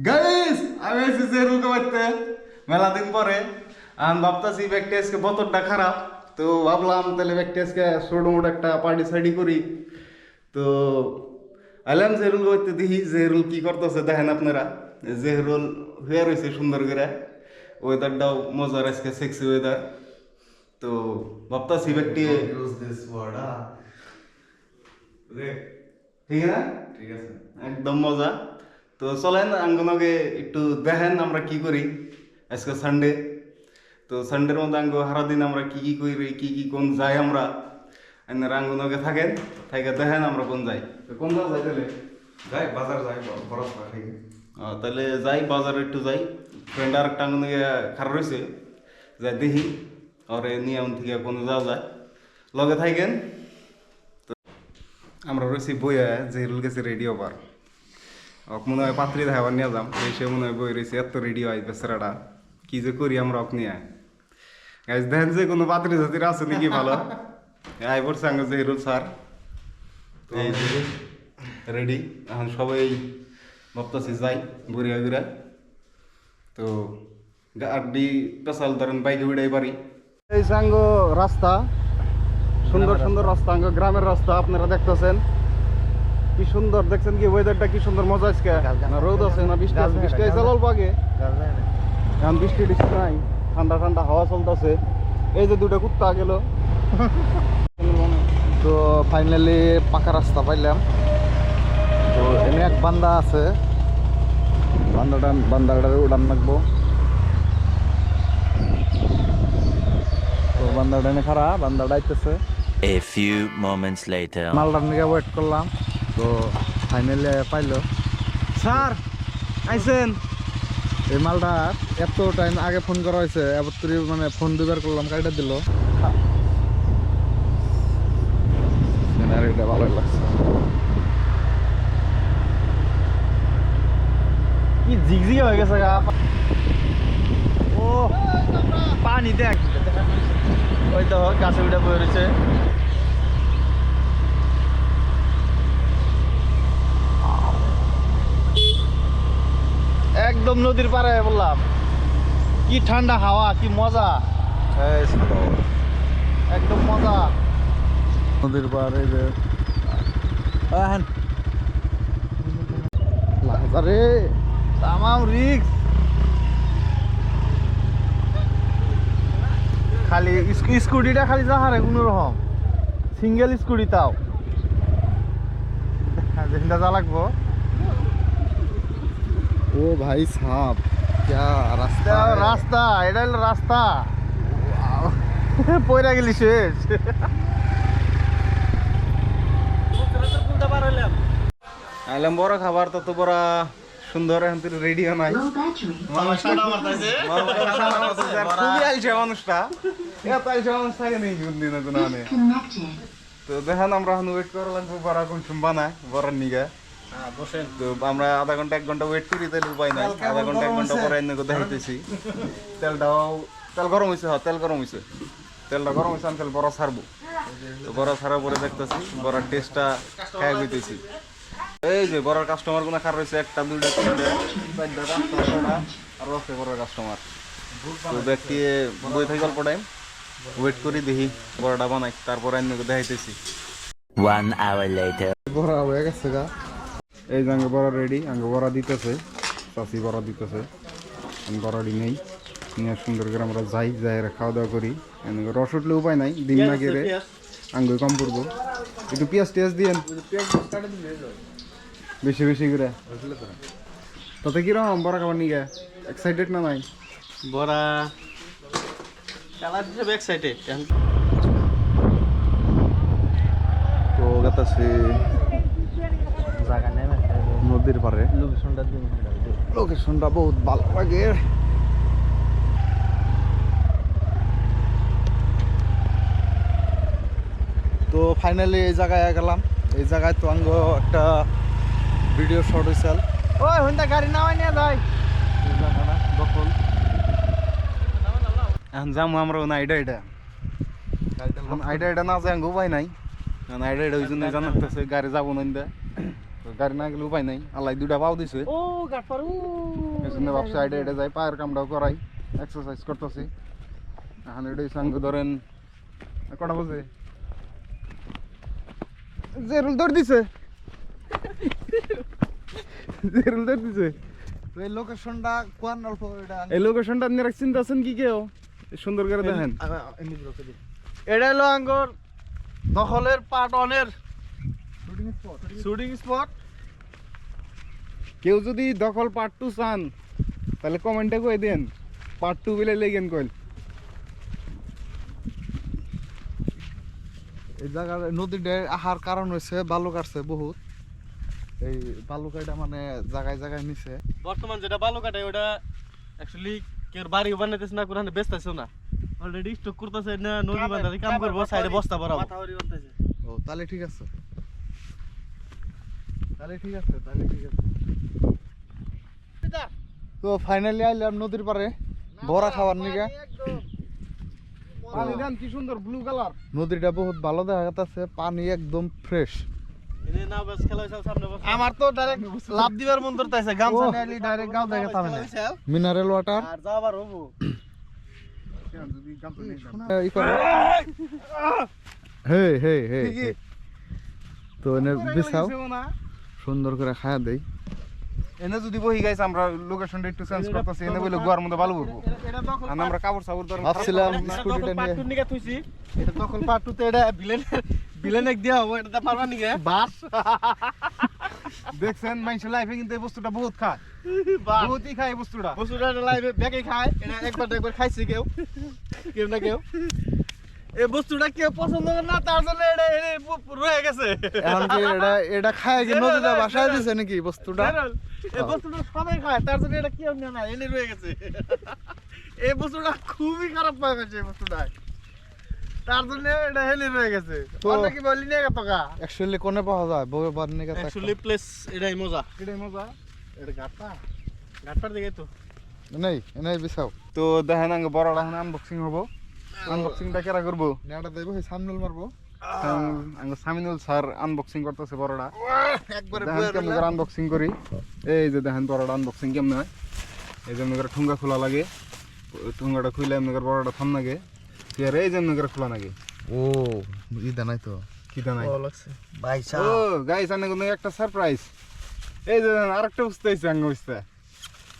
Guys আমি এসে জেরুলকে বাড়তে মেলা দিন পরে আমি ভাবতেছি ব্যাগটা আজকে বোতলটা খারাপ তো ভাবলাম তাহলে ব্যাগটা আজকে ছোটো মোটো একটা পার্টি সাইডি করি তো আইলাম জেরুল বাড়তে দেখি জেরুল কি করতেছে দেখেন আপনারা জেরুল হয়ে রয়েছে সুন্দর করে ওয়েদারটাও মজার আজকে সেক্সি ওয়েদার তো ভাবতেছি ব্যাগটি ঠিক না ঠিক আছে একদম মজা তো চলেন আঙ্গনকে একটু দেখেন আমরা কি করি আজকে সানডে তো সানডের মধ্যে আঙ্গ সারাদিন আমরা কি কি করি কি কি কোন যাই আমরা আপনারা আঙ্গনকে থাকেন থাকে দেখেন আমরা কোন যাই তো কোন যাই তাহলে যাই বাজার যাই বরফ খাই তাহলে যাই বাজারে একটু যাই ফ্রেন্ড আর একটা আঙ্গনকে খারাপ রয়েছে যাই দেখি আর নিয়ম থেকে কোনো যাওয়া যায় লগে থাকেন তো আমরা রয়েছি বইয়া জেরুল গেছে রেডিও বার মনে হয় পাত্রী দেখাবার নিয়ে যাম এসে মনে হয় বই রয়েছে এত রেডিও আই বেচারাটা কি যে করি আমরা অক নিয়ে গাইজ দেখেন যে কোনো পাত্রী জাতির আছে নাকি ভালো আই পড়ছে আঙ্গ জেরুল স্যার এই রেডি এখন সবাই ভাবতেছি যাই ঘুরিয়া ঘুরা তো গাড়ি পেশাল ধরেন বাইকে উড়াই পারি এই সাঙ্গ রাস্তা সুন্দর সুন্দর রাস্তা আঙ্গ গ্রামের রাস্তা আপনারা দেখতেছেন কি সুন্দর দেখছেন কি ওয়েদারটা কি সুন্দর মজা আজকে না রোদ আছে না বৃষ্টি আছে বৃষ্টি আছে অল্প আগে এখন বৃষ্টি টিষ্টি নাই ঠান্ডা ঠান্ডা হাওয়া চলতেছে এই যে দুটো কুত্তা গেল তো ফাইনালি পাকা রাস্তা পাইলাম তো এনে এক বান্দা আছে বান্দাটারে উড়ান লাগবো তো বান্দাটা এনে খারা বান্দাটা আইতেছে A few moments later. মালটার নিয়ে ওয়েট করলাম তো ফাইনালি পাইলো স্যার আইসেন এই মালটা এত টাইম আগে ফোন করা হয়েছে এবার তুই মানে ফোন দুবার করলাম কাইটা দিল সিনারিটা ভালো লাগছে কি জিগজিগে হয়ে গেছে গা ও পানি দেখ ওই তো গাছে উঠে বয়ে রয়েছে একদম নদীর পাড়ে বললাম কি ঠান্ডা হাওয়া কি মজা একদম মজা নদীর পার এই যে আরে তামাম রিক্স খালি স্কুটিটা খালি যাহারে কোনো রকম সিঙ্গেল স্কুটি তাও যেটা যা লাগবো ও ভাই সাপ क्या রাস্তা রাস্তা এটা হলো রাস্তা পয়রা গেলি শেষ আইলাম বড় খাবার তত বড় সুন্দর এখন রেডিও নাই খুবই আলছে মানুষটা এত আলছে মানুষ থাকে নেই দিনে দিনে তো দেখেন আমরা এখন ওয়েট করা লাগবো বড় কোন বানায় বড়ার নিগা তো আমরা আধা ঘন্টা 1 ঘন্টা ওয়েট করি তাহলে উপায় নাই আধা ঘন্টা 1 ঘন্টা পরে এনে দেখাইতেছি তেল গরম হয়েছে তেল গরম হয়েছে তেলটা গরম হয়েছে আমি তেল বড় ছাড়বো তো বড় ছাড়ার পরে দেখতেছি বড়ার টেস্টটা খাই হইতেছি এই যে বড় কাস্টমার গুলো খার রয়েছে 1টা 2টা 3টা 4টা 5টা 6টা আর আছে বড় কাস্টমার তো ব্যক্তি বই থেকে অল্প টাইম ওয়েট করি দেখি বড়টা বানাই তারপর এনে দেখাইতেছি 1 hour later. বড়া হয়ে গেছে গা এই যে বড় রেডি আঙ্গ বড়া দিতেছে চাষি বড়া দিতেছে আমি বড়াটি নেই নিয়ে সুন্দর করে আমরা যাই খাওয়া দাওয়া করি রস উঠলে উপায় নাই ডিম না গেলে আঙ্গুই কম পড়বো একটু পেঁয়াজ টিয়াজ দিয়েন বেশি বেশি করে তাতে কিরকম বড়া খাবার নিয়ে এক্সাইটেড না নাই বড়া কালার হিসেবে এক্সাইটেড তো গেতাছি নদীর পারে লোকেশনটা বহুত ভালো লাগে তো ফাইনালি এই জায়গায় গেলাম এই জায়গায় তো আঙ্গ একটা ভিডিও শট হয়েছিল ওই হইন্দা গাড়ি নামাই নিয়ে যাই এই জায়গাটা দখল এখন যাবো আমরা আইডা আইডা না যাই উপায় নাই আইডা ওই জন্য জানাতেছে গাড়ি যাবো না তো গাড়ি না গেলে উপায় নাই, আল্লাহ দুটা পাও দিছে, ও গাট পারু এই জন্য ভাবছি আইডে এটা যাই, পায়ের কামটাও করাই, এক্সারসাইজ করতেছি। এখন এটাই সঙ্গে ধরেন কটা বলছে জেরুল দৌড় দিছে, জেরুল দৌড় দিছে। তো এই লোকেশনটা কোন অল্প এটা এই লোকেশনটা আপনারা চিন্তা আছেন কি কেউ সুন্দর করে দেখেন। এটা হলো আঙ্গর দখলের পার্ট অনের শুটিং স্পট। কেউ যদি দখল পার্ট 2 চান তাহলে কমেন্টে কই দেন, পার্ট 2 বলে লেগেন কইল। এই জায়গার নদীটা আহার কারণ হয়েছে বালু কাটছে বহুত, এই বালু কাটা মানে জায়গায় জায়গায় নিছে। বর্তমান যেটা বালু কাটে ওটা অ্যাকচুয়ালি কেউ বাড়ি বানাইতেছে না, কোরআনে বেচতেছে না, অলরেডি স্টক করতেছে না, নদী বাঁধাতে কাম করবো, সাইডে বস্তা ভরাবো। ও তাহলে ঠিক আছে, তাহলে ঠিক আছে, তাহলে ঠিক আছে। তো ফাইনালি আইলাম নদীর পারে বড়া খাবার নিগে। পানি দেন কি সুন্দর ব্লু কালার। নদীটা বহুত ভালো দেখা যাচ্ছে, পানি একদম ফ্রেশ। এনে না বাস খেলা হইছে সামনে বস। আমার তো ডাইরেক্ট লাভ দিবার মন ধরতেছে, গামছা নিয়ে ডাইরেক্ট গাও দেখে থামে না। মিনারেল ওয়াটার আর যাবার হবো। ই করে হে হে হে হে। তো এনে বিছাও সুন্দর করে খায়া দেই। এনে যদি বহি গাইছে আমরা লোকেশনটা একটু চেঞ্জ করতেছি, এনে বলে গোয়ার মধ্যে বালু পড়বো, আর আমরা কাপড় সাপড় ধরে ভাবছিলাম স্কুটিটা পার্ট নিয়ে 2 নিকে থুইছি, এটা তখন পার্ট 2 তে এটা ভিলেন এক দিয়া হবে, এটা পারবা নিকে বাস। দেখছেন মানুষ লাইফে কিন্তু এই বস্তুটা বহুত খায়, বাস বহুতই খায় এই বস্তুটা। বসুরা লাইভে ব্যাগে খায়, এটা একবার না একবার খাইছে কেউ কেউ না কেউ। এই বস্তুটা কেউ পছন্দ করে না, তার জন্য এটা রয়ে গেছে। এখন কি এটা খায় কি নদীটা বাসায় দিছে নাকি বস্তুটা? এই বস্তুটা সবাই খায়, তার জন্য এটা কেউ নেয় না, এনে রয়ে গেছে। এই বস্তুটা খুবই খারাপ পায় গেছে, এই বস্তুটা তার জন্য এটা হেলে রয়ে গেছে। তো অনেকে বলি নিয়ে গেত গা। অ্যাকচুয়ালি কোনে পাওয়া যায় বউ বার নিকে থাকে। অ্যাকচুয়ালি প্লেস এটাই মজা। এটাই মজা। এটা ঘাটপাড় দিকে তো। নেই এনে বিছাও। তো দেখেন আগে বড়টা এখন আনবক্সিং হবো, আনবক্সিংটা কেরা করবো? নেটা দেব এই সামনেল মারবো। আগে সামিনুল স্যার আনবক্সিং করতেছে বড়টা, একবারে দেখেন কেমন করে আনবক্সিং করি। এই যে দেখেন বড়টা আনবক্সিং কেমন হয়, এই যে এমনি করে ঠুঙ্গা খোলা লাগে, ঠুঙ্গাটা খুলে এমনি করে বড়টা থাম লাগে, আর এই যে এমনি করে খোলা লাগে। ও ইদা নাই তো কিটা নাই লাগছে ভাই ও গাইস আনে কোনো একটা সারপ্রাইজ। এই যে আরেকটা বুঝতে হইছে আঙ্গ বুঝতে,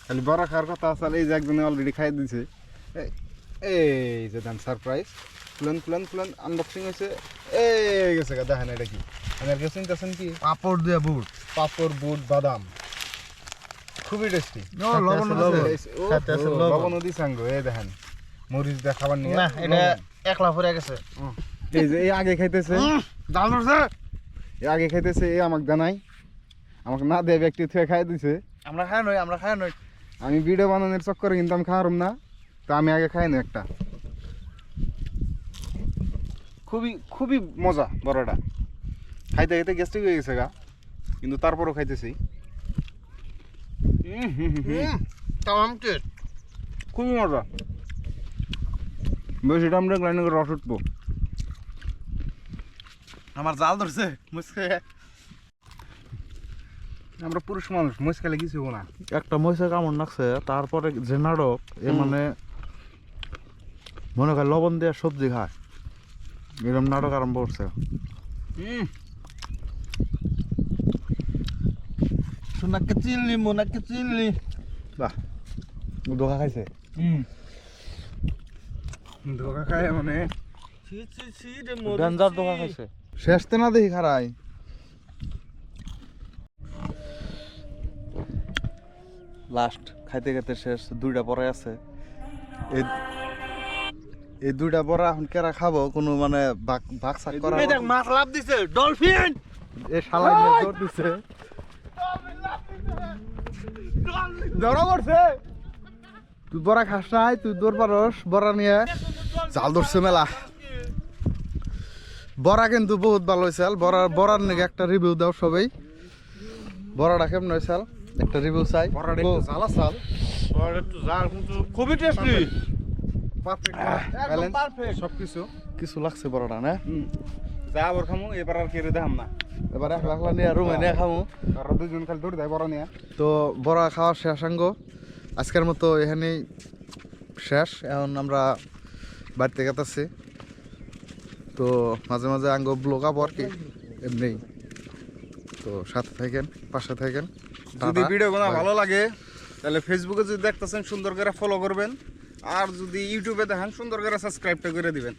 খালি বড় খাওয়ার কথা আসলে এই যে একজনে অলরেডি খাই দিছে। এই যে দেন সারপ্রাইজ, ফুলন আনবক্সিং হয়েছে। এই গেছে গা, দেখেন এটা কি আমার কাছে চিন্তাছেন কি? পাপড় দিয়া বুট। পাপড় বুট বাদাম, খুবই টেস্টি। লবণ আছে। সাথে আছে লবণ। লবণ দিছে আঙ্গ, এই দেখেন মরিচ দিয়ে খাবার নিয়ে না এটা একলা পড়ে গেছে। এই যে এই আগে খাইতেছে, জাল ধরছে। এই আগে খাইতেছে, এই আমাকে জানাই, আমাকে না দেয় ব্যক্তি থেকে খাই দিছে। আমরা খাই নই। আমি ভিডিও বানানোর চক্করে কিন্তু আমি খাওয়ারম না, তো আমি আগে খাই না একটা। খুবই মজা বড়টা, খাইতে খাইতে গ্যাস্ট্রিক হয়ে গেছে গা, কিন্তু তারপরও খাইতেছি। খুবই মজা, বেশি দাম রাখলে নাকি রস উঠবো। আমার জাল ধরছে মুসকে। আমরা পুরুষ মানুষ, মহিষ খেলে কিছু হবো না। একটা মহিষে কামড় লাগছে, তারপরে যে নাটক এ মানে মনে হয় লবণ দিয়ে সবজি খায়, এরকম নাটক আরম্ভ করছে। সোনাকে চিনলি মোনাকে চিনলি। বাহ ধোকা খাইছে। ধোকা খায় মানে ডেঞ্জার ধোকা খাইছে। শেষ তো না দেখি খারাই। লাস্ট খাইতে খাইতে শেষ, দুইটা পরে আছে। এই দুইটা বড়া এখন কেরা খাবো, কোনো মানে ভাগ সাক করা। এই দেখ মাছ লাভ দিছে, ডলফিন। এ শালা নিয়ে জোর দিছে, ধরা পড়ছে। তুই বড়া খাস নাই, তুই দৌড় পারস বড়া নিয়ে। জাল ধরছে মেলা বড়া, কিন্তু বহুত ভালো হয়েছে। বড়ার নাকি একটা রিভিউ দাও সবাই, বড়াটা কেমন হয়েছে একটা রিভিউ চাই। বড়াটা একটু জ্বালা চাল, খুবই টেস্টি। পারফেক্ট, সবকিছু কিছু লাগছে বড়াটা না। যা আবার খামু এবার আর কেড়ে দেখাম না। এবার একলা একলা নিয়ে রুমে নিয়ে খামু। আর দুজন খালি ধরে দেয় বড় নিয়ে। তো বড়া খাওয়া শেষ আঙ্গ, আজকের মতো এখানেই শেষ। এখন আমরা বাড়িতে গেতেছি। তো মাঝে মাঝে আঙ্গ ব্লগ আপ আর কি এমনি। তো সাথে থাকেন, পাশে থাকেন। যদি টাটা। ভিডিওগুলো Bye. ভালো লাগে তাহলে ফেসবুকে যদি দেখতেছেন সুন্দর করে ফলো করবেন, আর যদি ইউটিউবে দেখেন সুন্দর করে সাবস্ক্রাইবটা করে দিবেন।